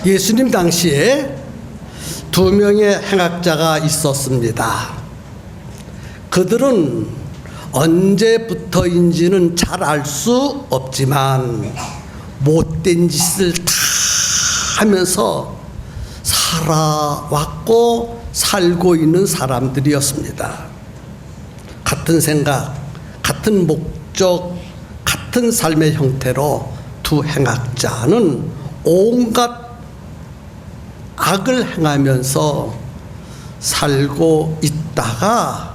예수님 당시에 두 명의 행악자가 있었습니다. 그들은 언제부터인지는 잘 알 수 없지만 못된 짓을 다 하면서 살아왔고 살고 있는 사람들이었습니다. 같은 생각, 같은 목적, 같은 삶의 형태로 두 행악자는 온갖 악을 행하면서 살고 있다가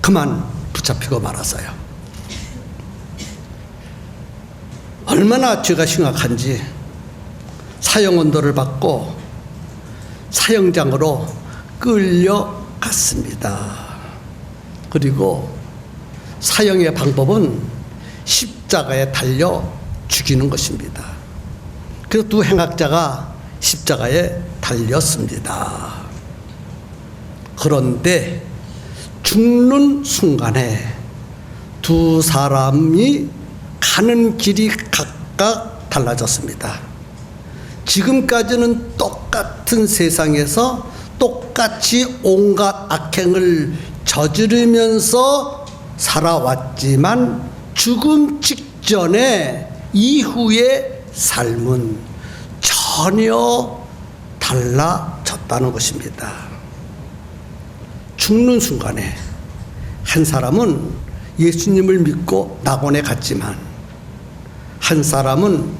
그만 붙잡히고 말았어요. 얼마나 죄가 심각한지 사형언도를 받고 사형장으로 끌려갔습니다. 그리고 사형의 방법은 십자가에 달려 죽이는 것입니다. 그래서 두 행악자가 십자가에 달렸습니다. 그런데 죽는 순간에 두 사람이 가는 길이 각각 달라졌습니다. 지금까지는 똑같은 세상에서 똑같이 온갖 악행을 저지르면서 살아왔지만 죽음 직전에 이후의 삶은 전혀 달라졌다는 것입니다. 죽는 순간에 한 사람은 예수님을 믿고 낙원에 갔지만 한 사람은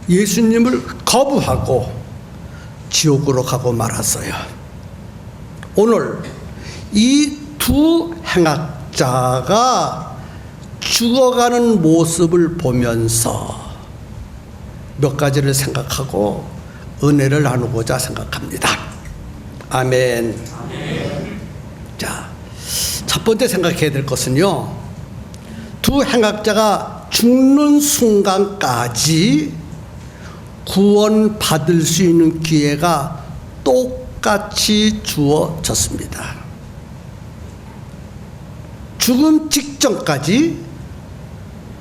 예수님을 거부하고 지옥으로 가고 말았어요. 오늘 이 두 행악자가 죽어가는 모습을 보면서 몇 가지를 생각하고 은혜를 나누고자 생각합니다. 아멘. 자, 첫 번째 생각해야 될 것은요, 두 행악자가 죽는 순간까지 구원받을 수 있는 기회가 똑같이 주어졌습니다. 죽음 직전까지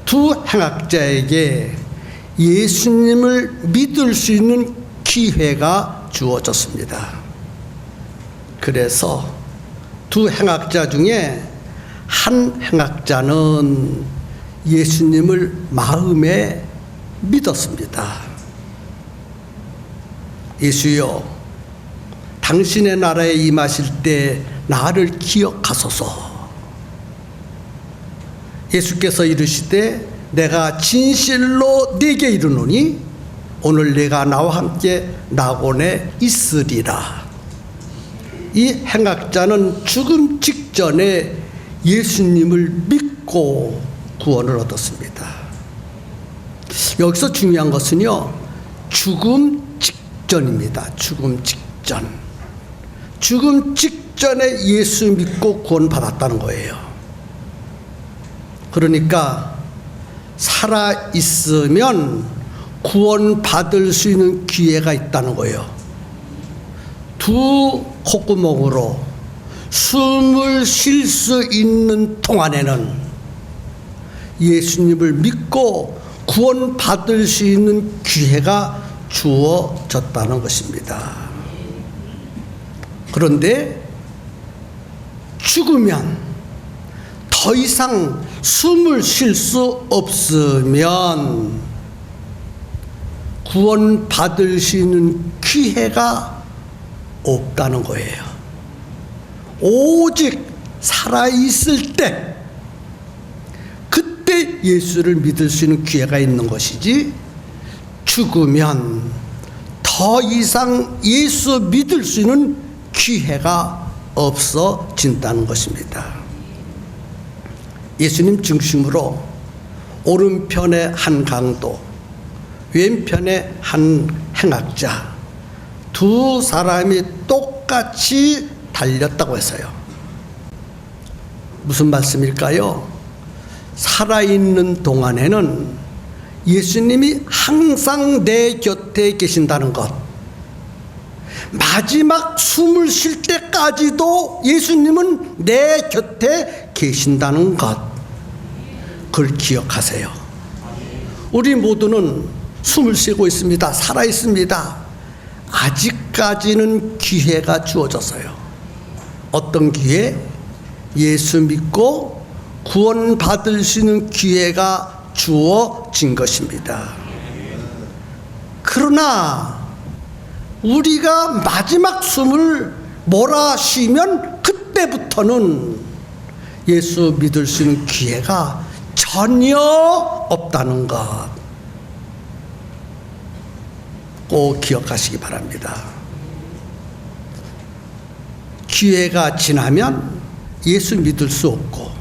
두 행악자에게 예수님을 믿을 수 있는 기회가 주어졌습니다. 그래서 두 행악자 중에 한 행악자는 예수님을 마음에 믿었습니다. 예수여, 당신의 나라에 임하실 때 나를 기억하소서. 예수께서 이르시되 내가 진실로 네게 이르노니 오늘 내가 나와 함께 낙원에 있으리라. 이 행악자는 죽음 직전에 예수님을 믿고 구원을 얻었습니다. 여기서 중요한 것은요, 죽음 직전입니다. 죽음 직전. 죽음 직전에 예수 믿고 구원받았다는 거예요. 그러니까 살아있으면 구원받을 수 있는 기회가 있다는 거예요. 두 콧구멍으로 숨을 쉴 수 있는 동안에는 예수님을 믿고 구원받을 수 있는 기회가 주어졌다는 것입니다. 그런데 죽으면 더 이상 숨을 쉴 수 없으면 구원받을 수 있는 기회가 없다는 거예요. 오직 살아있을 때, 그때 예수를 믿을 수 있는 기회가 있는 것이지, 죽으면 더 이상 예수 믿을 수 있는 기회가 없어진다는 것입니다. 예수님 중심으로 오른편에 한 강도, 왼편에 한 행악자, 두 사람이 똑같이 달렸다고 했어요. 무슨 말씀일까요? 살아있는 동안에는 예수님이 항상 내 곁에 계신다는 것, 마지막 숨을 쉴 때까지도 예수님은 내 곁에 계신다는 것, 그걸 기억하세요. 우리 모두는 숨을 쉬고 있습니다. 살아 있습니다. 아직까지는 기회가 주어졌어요. 어떤 기회? 예수 믿고 구원받을 수 있는 기회가 주어진 것입니다. 그러나 우리가 마지막 숨을 몰아쉬면 그때부터는 예수 믿을 수 있는 기회가 전혀 없다는 것 꼭 기억하시기 바랍니다. 기회가 지나면 예수 믿을 수 없고,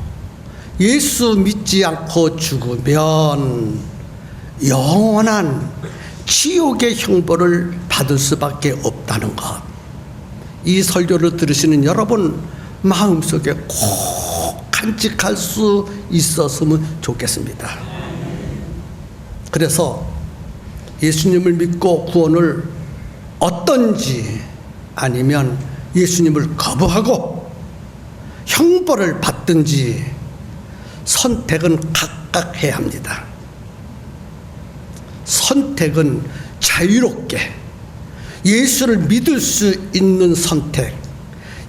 예수 믿지 않고 죽으면 영원한 지옥의 형벌을 받을 수밖에 없다는 것, 이 설교를 들으시는 여러분 마음속에 꼭 간직할 수 있었으면 좋겠습니다. 그래서 예수님을 믿고 구원을 얻든지 아니면 예수님을 거부하고 형벌을 받든지 선택은 각각 해야 합니다. 선택은 자유롭게 예수를 믿을 수 있는 선택,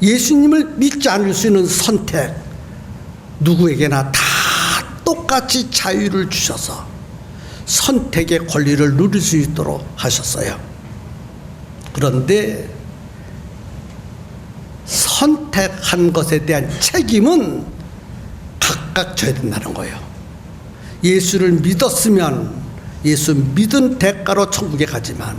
예수님을 믿지 않을 수 있는 선택, 누구에게나 다 똑같이 자유를 주셔서 선택의 권리를 누릴 수 있도록 하셨어요. 그런데 선택한 것에 대한 책임은 각각 져야 된다는 거예요. 예수를 믿었으면 예수 믿은 대가로 천국에 가지만,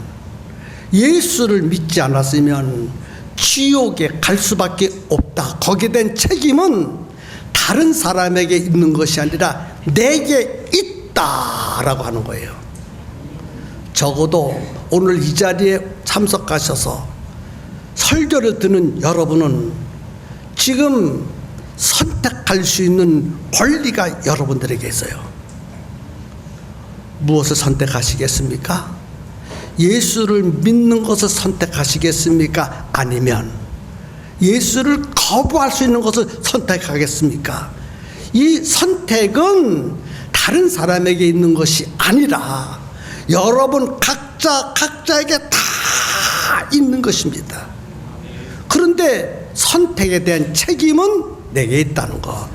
예수를 믿지 않았으면 지옥에 갈 수밖에 없다. 거기에 대한 책임은 다른 사람에게 있는 것이 아니라 내게 있다라고 하는 거예요. 적어도 오늘 이 자리에 참석하셔서 설교를 듣는 여러분은 지금 선택할 수 있는 권리가 여러분들에게 있어요. 무엇을 선택하시겠습니까? 예수를 믿는 것을 선택하시겠습니까? 아니면 예수를 거부할 수 있는 것을 선택하겠습니까? 이 선택은 다른 사람에게 있는 것이 아니라 여러분 각자에게 다 있는 것입니다. 그런데 선택에 대한 책임은 내게 있다는 것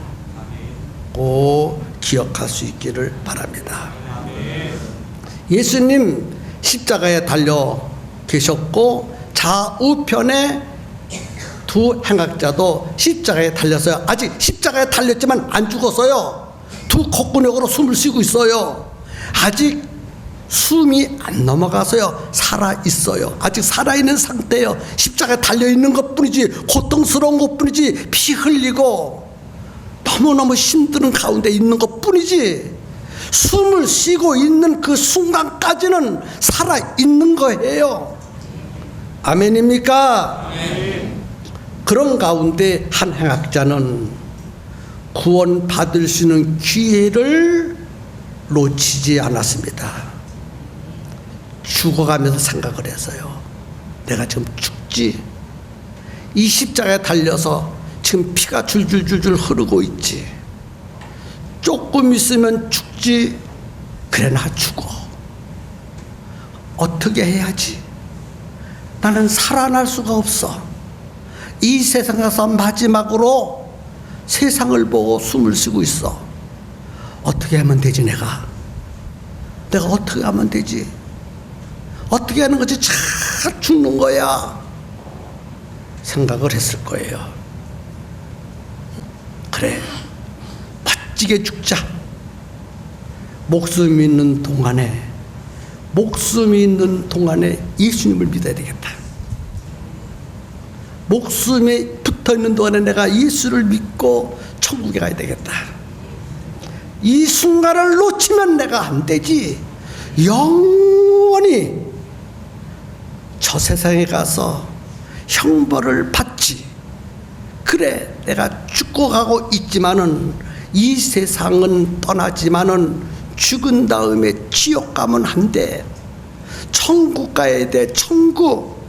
꼭 기억할 수 있기를 바랍니다. 예수님 십자가에 달려 계셨고, 좌우편에 두 행악자도 십자가에 달렸어요. 아직 십자가에 달렸지만 안 죽었어요. 두 콧구멍으로 숨을 쉬고 있어요. 아직 숨이 안 넘어가서요. 살아있어요. 아직 살아있는 상태예요. 십자가에 달려있는 것 뿐이지, 고통스러운 것 뿐이지, 피 흘리고 너무너무 힘든 가운데 있는 것 뿐이지, 숨을 쉬고 있는 그 순간까지는 살아있는 거예요. 아멘입니까? 아멘. 그런 가운데 한 행악자는 구원받을 수 있는 기회를 놓치지 않았습니다. 죽어가면서 생각을 했어요. 내가 지금 죽지. 이 십자가에 달려서 지금 피가 줄줄줄줄 흐르고 있지. 조금 있으면 죽지. 그래, 나 죽어. 어떻게 해야지? 나는 살아날 수가 없어. 이 세상에서 마지막으로 세상을 보고 숨을 쉬고 있어. 어떻게 하면 되지? 내가 어떻게 하면 되지? 어떻게 하는 거지? 잘 죽는 거야. 생각을 했을 거예요. 그래, 멋지게 죽자. 목숨이 있는 동안에 예수님을 믿어야 되겠다. 목숨에 붙어있는 동안에 내가 예수를 믿고 천국에 가야 되겠다. 이 순간을 놓치면 내가 안 되지. 영원히 저 세상에 가서 형벌을 받지. 그래, 내가 죽고 가고 있지만은, 이 세상은 떠나지만은 죽은 다음에 지옥 가면 안 돼. 천국 가야 돼. 천국.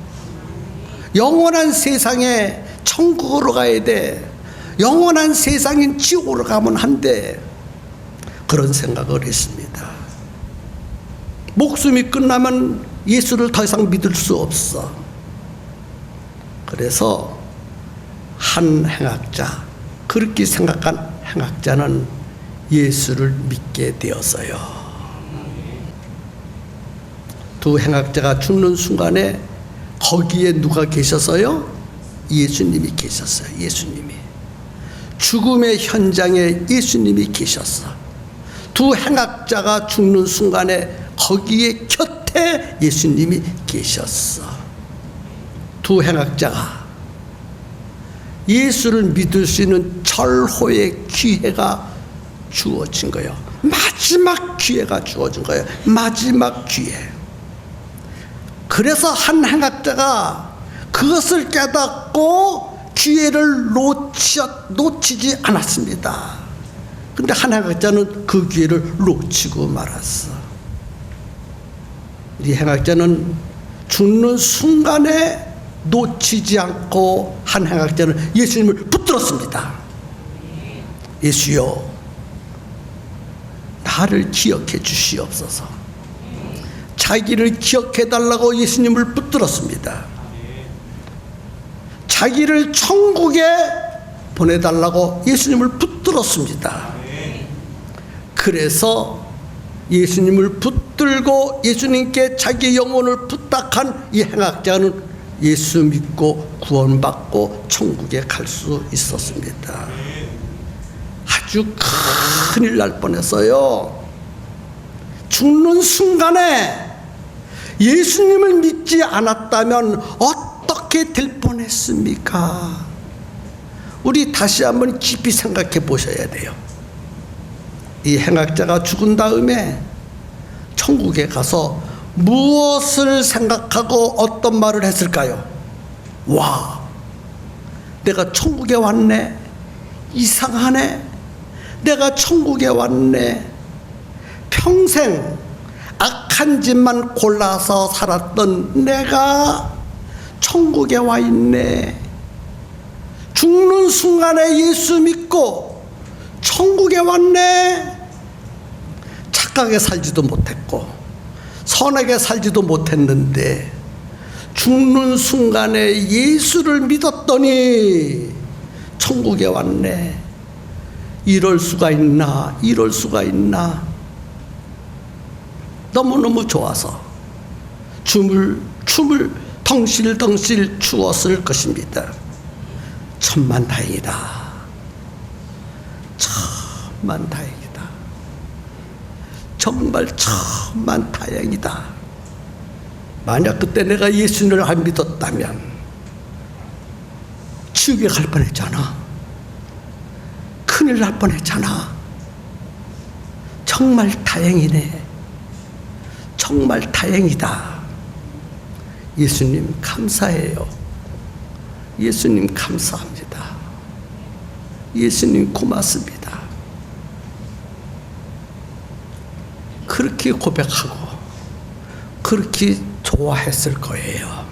영원한 세상에 천국으로 가야 돼. 영원한 세상인 지옥으로 가면 안 돼. 그런 생각을 했습니다. 목숨이 끝나면 예수를 더 이상 믿을 수 없어. 그래서 한 행악자, 그렇게 생각한 행악자는 예수를 믿게 되었어요. 두 행악자가 죽는 순간에 거기에 누가 계셨어요? 예수님이 계셨어요. 예수님이. 죽음의 현장에 예수님이 계셨어. 두 행악자가 죽는 순간에 거기에 곁에 예수님이 계셨어. 두 행악자가 예수를 믿을 수 있는 절호의 기회가 주어진 거예요. 마지막 기회가 주어진 거예요. 마지막 기회. 그래서 한 행악자가 그것을 깨닫고 기회를 놓치지 않았습니다. 근데 한 행악자는 그 기회를 놓치고 말았어. 이 행악자는 죽는 순간에 놓치지 않고 한 행악자는 예수님을 붙들었습니다. 예수여, 나를 기억해 주시옵소서. 자기를 기억해 달라고 예수님을 붙들었습니다. 자기를 천국에 보내달라고 예수님을 붙들었습니다. 그래서 예수님을 붙들고 예수님께 자기 영혼을 부탁한 이 행악자는 예수 믿고 구원받고 천국에 갈 수 있었습니다. 아주 큰일 날 뻔했어요. 죽는 순간에 예수님을 믿지 않았다면 어떻게 될 뻔했습니까? 우리 다시 한번 깊이 생각해 보셔야 돼요. 이 행악자가 죽은 다음에 천국에 가서 무엇을 생각하고 어떤 말을 했을까요? 와, 내가 천국에 왔네. 이상하네. 내가 천국에 왔네. 평생 악한 짓만 골라서 살았던 내가 천국에 와 있네. 죽는 순간에 예수 믿고 천국에 왔네. 착하게 살지도 못했고 선하게 살지도 못했는데 죽는 순간에 예수를 믿었더니 천국에 왔네. 이럴 수가 있나, 이럴 수가 있나. 너무너무 좋아서 춤을 덩실덩실 추었을 것입니다. 천만다행이다. 천만다행이다. 정말 천만다행이다. 만약 그때 내가 예수님을 안 믿었다면 지옥에 갈 뻔했잖아. 큰일 날 뻔했잖아. 정말 다행이네. 정말 다행이다. 예수님 감사해요. 예수님 감사합니다. 예수님 고맙습니다. 그렇게 고백하고 그렇게 좋아했을 거예요.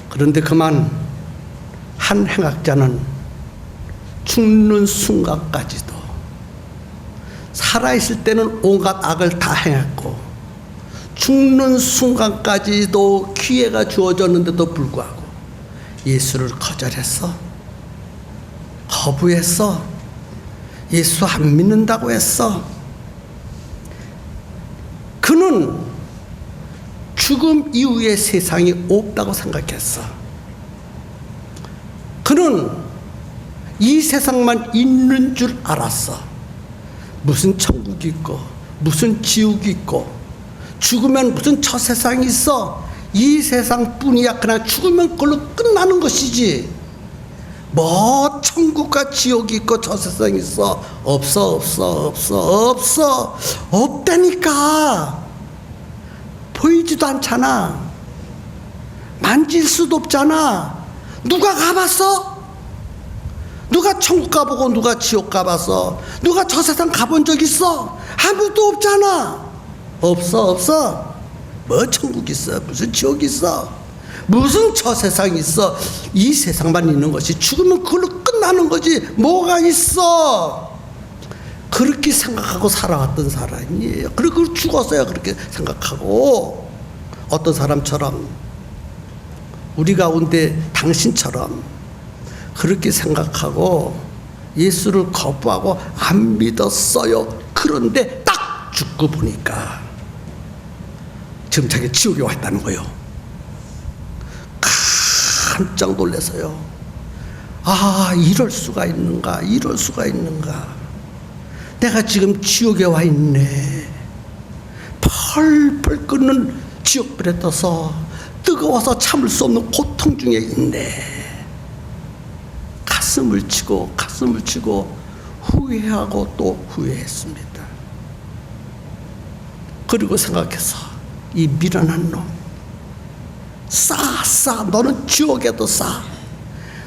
그런데 그만 한 행악자는 죽는 순간까지도 살아있을 때는 온갖 악을 다 행했고 죽는 순간까지도 기회가 주어졌는데도 불구하고 예수를 거절했어. 거부했어. 예수 안 믿는다고 했어. 그는 죽음 이후의 세상이 없다고 생각했어. 그는 이 세상만 있는 줄 알았어. 무슨 천국이 있고 무슨 지옥이 있고 죽으면 무슨 저 세상이 있어. 이 세상뿐이야. 그냥 죽으면 그걸로 끝나는 것이지. 뭐 천국과 지옥이 있고 저 세상이 있어. 없어. 없다니까. 보이지도 않잖아. 만질 수도 없잖아. 누가 가봤어? 누가 천국 가보고 누가 지옥 가봤어? 누가 저 세상 가본 적 있어? 아무도 없잖아. 없어. 뭐 천국 있어? 무슨 지옥 있어? 무슨 저 세상 있어? 이 세상만 있는 것이 죽으면 그걸로 끝나는 거지. 뭐가 있어? 그렇게 생각하고 살아왔던 사람이에요. 그리고 죽었어요. 그렇게 생각하고. 어떤 사람처럼 우리 가운데 당신처럼 그렇게 생각하고 예수를 거부하고 안 믿었어요. 그런데 딱 죽고 보니까 지금 자기 지옥에 와 있다는 거예요. 깜짝 놀라서요. 아, 이럴 수가 있는가, 이럴 수가 있는가. 내가 지금 지옥에 와 있네. 펄펄 끓는 지옥불에 떠서 뜨거워서 참을 수 없는 고통 중에 있네. 가슴을 치고 후회하고 또 후회했습니다. 그리고 생각해서 이 미련한 놈, 싸 너는 지옥에도 싸.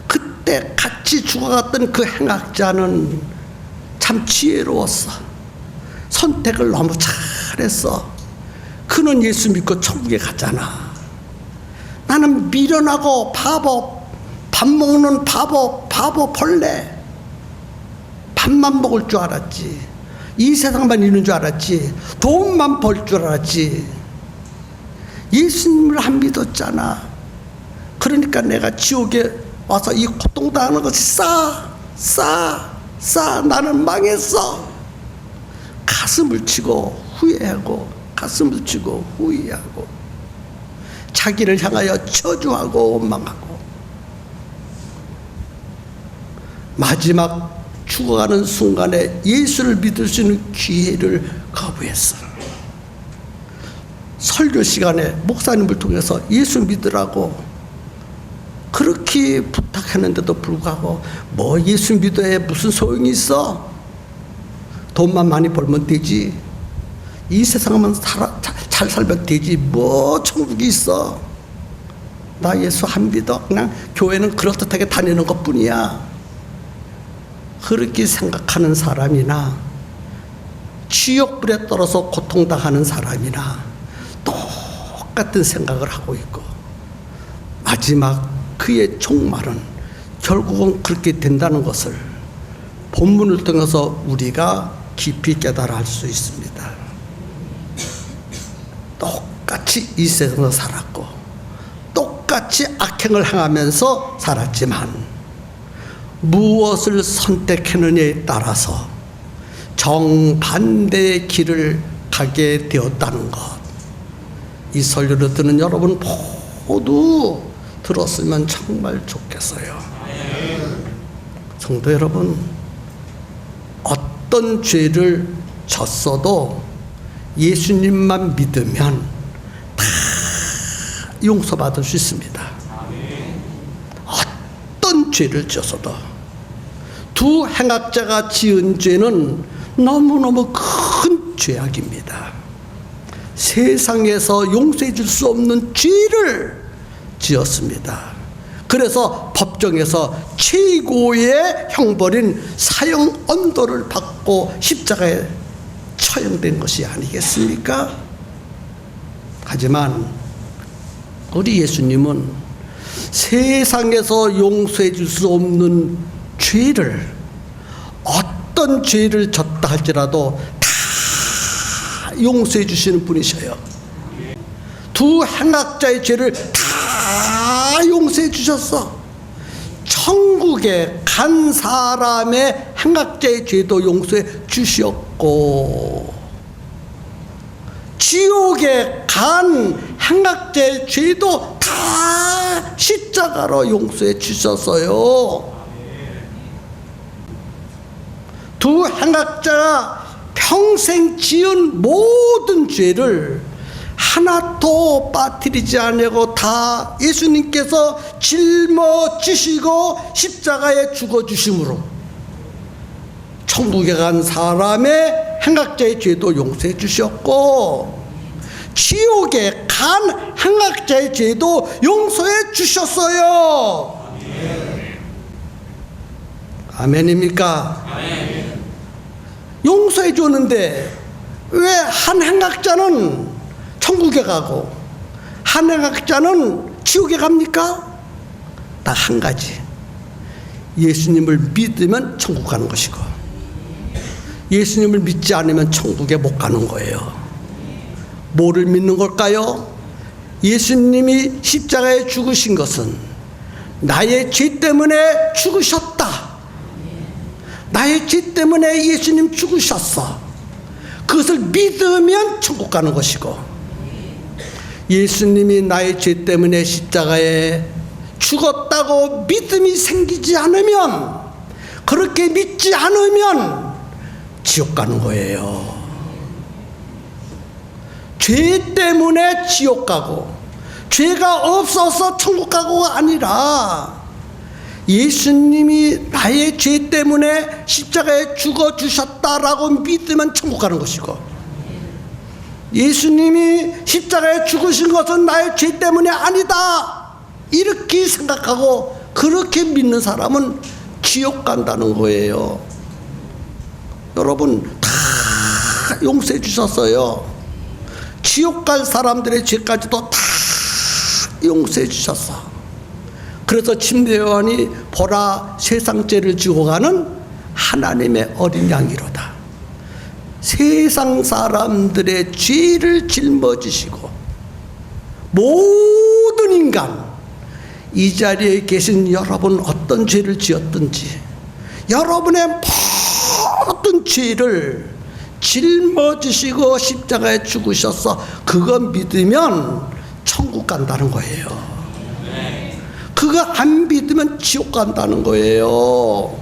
그때 같이 죽어갔던 그 행악자는 참 지혜로웠어. 선택을 너무 잘했어. 그는 예수 믿고 천국에 갔잖아. 나는 미련하고 바보, 밥 먹는 바보 벌레. 밥만 먹을 줄 알았지. 이 세상만 있는 줄 알았지. 돈만 벌 줄 알았지. 예수님을 안 믿었잖아. 그러니까 내가 지옥에 와서 이 고통당하는 것이 싸. 나는 망했어. 가슴을 치고 후회하고 자기를 향하여 저주하고 원망하고 마지막 죽어가는 순간에 예수를 믿을 수 있는 기회를 거부했어. 설교 시간에 목사님을 통해서 예수 믿으라고 그렇게 부탁했는데도 불구하고 뭐 예수 믿어야 무슨 소용이 있어? 돈만 많이 벌면 되지. 이 세상만 잘 살면 되지. 뭐 천국이 있어. 나 예수 안 믿어. 그냥 교회는 그렇듯하게 다니는 것뿐이야. 그렇게 생각하는 사람이나 지옥불에 떨어서 고통당하는 사람이나 똑같은 생각을 하고 있고 마지막 그의 종말은 결국은 그렇게 된다는 것을 본문을 통해서 우리가 깊이 깨달아 알 수 있습니다. 똑같이 이 세상에서 살았고 똑같이 악행을 행하면서 살았지만 무엇을 선택했느냐에 따라서 정반대의 길을 가게 되었다는 것. 이 설교를 듣는 여러분 모두 들었으면 정말 좋겠어요. 성도 여러분, 어떤 죄를 졌어도 예수님만 믿으면 다 용서받을 수 있습니다. 어떤 죄를 졌어도 두 행악자가 지은 죄는 너무너무 큰 죄악입니다. 세상에서 용서해 줄 수 없는 죄를 지었습니다. 그래서 법정에서 최고의 형벌인 사형 언도를 받고 십자가에 처형된 것이 아니겠습니까? 하지만 우리 예수님은 세상에서 용서해 줄 수 없는 죄를 어떤 죄를 졌다 할지라도 다 용서해 주시는 분이셔요. 두 행악자의 죄를 다 용서해 주셨어. 천국에 간 사람의 행악자의 죄도 용서해 주셨고 지옥에 간 행악자의 죄도 다 십자가로 용서해 주셨어요. 두 행악자가 평생 지은 모든 죄를 하나도 빠뜨리지 않고 다 예수님께서 짊어지시고 십자가에 죽어주심으로 천국에 간 사람의 행악자의 죄도 용서해 주셨고 지옥에 간 행악자의 죄도 용서해 주셨어요. 아멘입니까? 아멘. 용서해 줬는데 왜 한 행악자는 천국에 가고 한 행악자는 지옥에 갑니까? 딱 한 가지. 예수님을 믿으면 천국 가는 것이고 예수님을 믿지 않으면 천국에 못 가는 거예요. 뭐를 믿는 걸까요? 예수님이 십자가에 죽으신 것은 나의 죄 때문에 죽으셨다. 나의 죄 때문에 예수님 죽으셨어. 그것을 믿으면 천국 가는 것이고, 예수님이 나의 죄 때문에 십자가에 죽었다고 믿음이 생기지 않으면, 그렇게 믿지 않으면 지옥 가는 거예요. 죄 때문에 지옥 가고 죄가 없어서 천국 가고가 아니라 예수님이 나의 죄 때문에 십자가에 죽어주셨다라고 믿으면 천국 가는 것이고, 예수님이 십자가에 죽으신 것은 나의 죄 때문에 아니다 이렇게 생각하고 그렇게 믿는 사람은 지옥 간다는 거예요. 여러분 다 용서해 주셨어요. 지옥 갈 사람들의 죄까지도 다 용서해 주셨어. 그래서 침례요한이 보라 세상 죄를 지고 가는 하나님의 어린 양이로다. 세상 사람들의 죄를 짊어지시고, 모든 인간, 이 자리에 계신 여러분 어떤 죄를 지었든지 여러분의 모든 죄를 짊어지시고 십자가에 죽으셔서 그거 믿으면 천국 간다는 거예요. 그거 안 믿으면 지옥 간다는 거예요.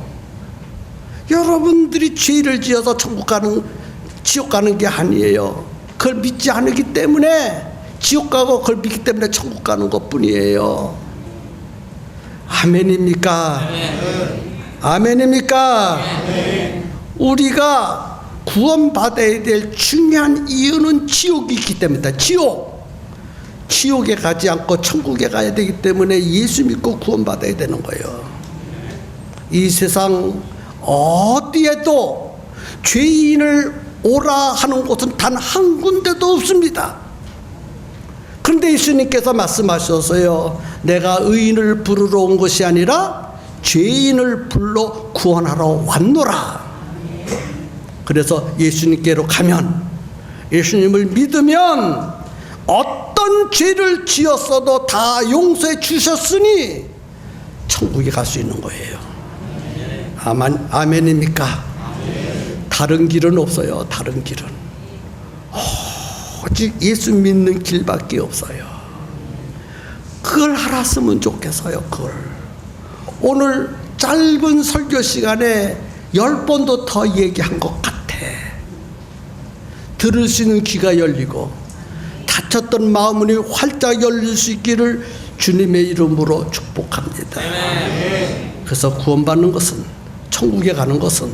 여러분들이 죄를 지어서 지옥 가는 게 아니에요. 그걸 믿지 않기 때문에 지옥 가고 그걸 믿기 때문에 천국 가는 것뿐이에요. 아멘입니까? 아멘입니까? 우리가 구원받아야 될 중요한 이유는 지옥이 있기 때문이다. 지옥에 가지 않고 천국에 가야 되기 때문에 예수 믿고 구원받아야 되는 거예요. 이 세상 어디에도 죄인을 오라 하는 곳은 단 한 군데도 없습니다. 그런데 예수님께서 말씀하셨어요. 내가 의인을 부르러 온 것이 아니라 죄인을 불러 구원하러 왔노라. 그래서 예수님께로 가면, 예수님을 믿으면 어떤 죄를 지었어도 다 용서해 주셨으니 천국에 갈 수 있는 거예요. 아멘입니까? 다른 길은 없어요. 다른 길은 오직 예수 믿는 길밖에 없어요. 그걸 알았으면 좋겠어요. 그걸 오늘 짧은 설교 시간에 10번도 더 얘기한 것 같아. 들을 수 있는 귀가 열리고 닫혔던 마음문이 활짝 열릴 수 있기를 주님의 이름으로 축복합니다. 그래서 구원받는 것은, 천국에 가는 것은,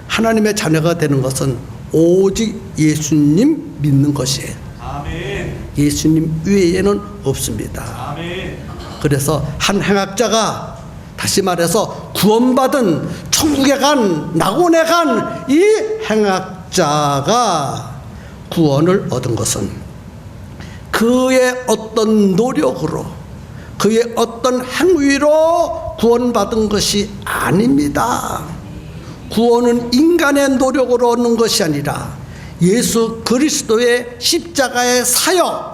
하나님의 자녀가 되는 것은 오직 예수님 믿는 것이에요. 예수님 외에는 없습니다. 그래서 한 행악자가, 다시 말해서 구원받은 천국에 간, 낙원에 간 이 행악자가 구원을 얻은 것은 그의 어떤 노력으로, 그의 어떤 행위로 구원받은 것이 아닙니다. 구원은 인간의 노력으로 얻는 것이 아니라 예수 그리스도의 십자가의 사역,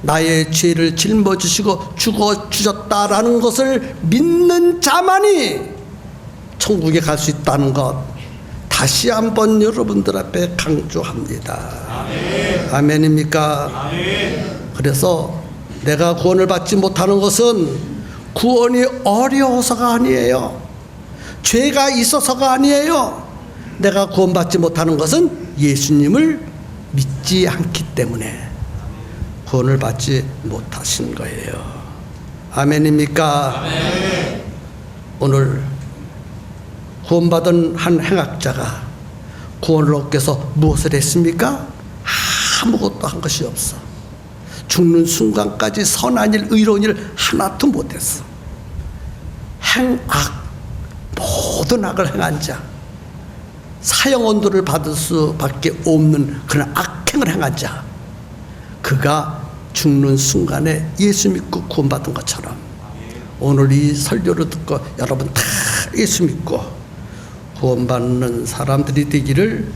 나의 죄를 짊어지시고 죽어주셨다라는 것을 믿는 자만이 천국에 갈 수 있다는 것, 다시 한번 여러분들 앞에 강조합니다. 아멘입니까? 아멘. 그래서 내가 구원을 받지 못하는 것은 구원이 어려워서가 아니에요. 죄가 있어서가 아니에요. 내가 구원받지 못하는 것은 예수님을 믿지 않기 때문에 구원을 받지 못하신 거예요. 아멘입니까? 아멘. 오늘 구원받은 한 행악자가 구원을 얻기 위해서 무엇을 했습니까? 아무것도 한 것이 없어. 죽는 순간까지 선한 일, 의로운 일 하나도 못했어. 행악, 모든 악을 행한 자, 사형 언도를 받을 수밖에 없는 그런 악행을 행한 자, 그가 죽는 순간에 예수 믿고 구원받은 것처럼 오늘 이 설교를 듣고 여러분 다 예수 믿고 구원받는 사람들이 되기를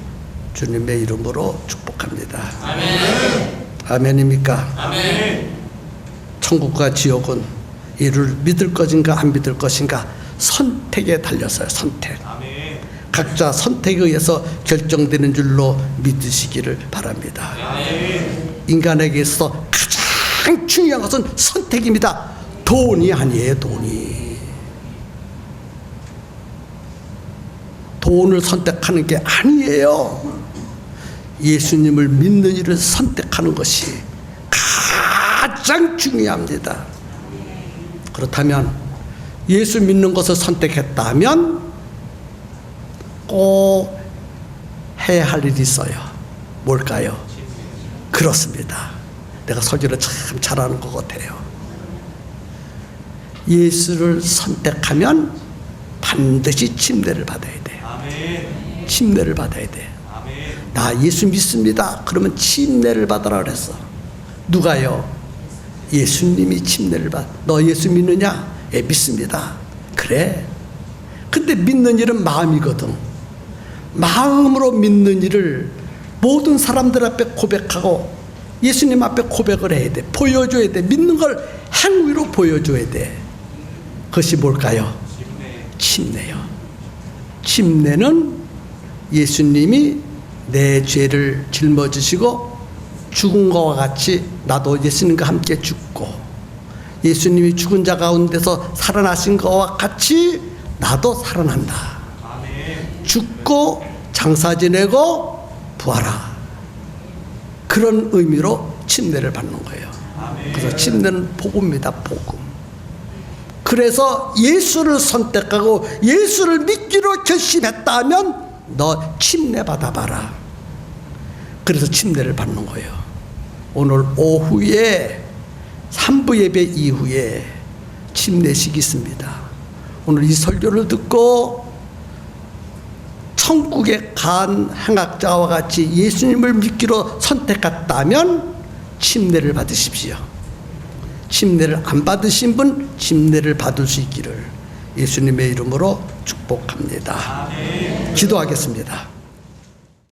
주님의 이름으로 축복합니다. 아멘. 아멘입니까? 아멘. 천국과 지옥은 이를 믿을 것인가 안 믿을 것인가 선택에 달렸어요. 선택. 아멘. 각자 선택에 의해서 결정되는 줄로 믿으시기를 바랍니다. 아멘. 인간에게 있어 가장 중요한 것은 선택입니다. 돈이 아니에요. 돈을 선택하는 게 아니에요. 예수님을 믿는 일을 선택하는 것이 가장 중요합니다. 그렇다면 예수 믿는 것을 선택했다면 꼭 해야 할 일이 있어요. 뭘까요? 그렇습니다. 내가 설교를 참 잘하는 것 같아요. 예수를 선택하면 반드시 침례를 받아야 돼요. 아멘. 침례를 받아야 돼요. 아멘. 나 예수 믿습니다. 그러면 침례를 받으라 그랬어. 누가요? 예수님이 침례를 받. 너 예수 믿느냐? 예, 믿습니다. 그래. 근데 믿는 일은 마음이거든. 마음으로 믿는 일을 모든 사람들 앞에 고백하고 예수님 앞에 고백을 해야 돼. 보여줘야 돼. 믿는 걸 행위로 보여줘야 돼. 그것이 뭘까요? 침례요. 침례는 예수님이 내 죄를 짊어지시고 죽은 것과 같이 나도 예수님과 함께 죽고 예수님이 죽은 자 가운데서 살아나신 것과 같이 나도 살아난다. 아멘. 죽고 장사 지내고 부활하. 그런 의미로 침례를 받는 거예요. 아멘. 그래서 침례는 복음입니다. 복음. 그래서 예수를 선택하고 예수를 믿기로 결심했다면 너 침례 받아봐라. 그래서 침례를 받는 거예요. 오늘 오후에 3부 예배 이후에 침례식이 있습니다. 오늘 이 설교를 듣고 천국에 간 행악자와 같이 예수님을 믿기로 선택했다면 침례를 받으십시오. 침례를 안 받으신 분 침례를 받을 수 있기를 예수님의 이름으로 축복합니다. 아멘. 기도하겠습니다.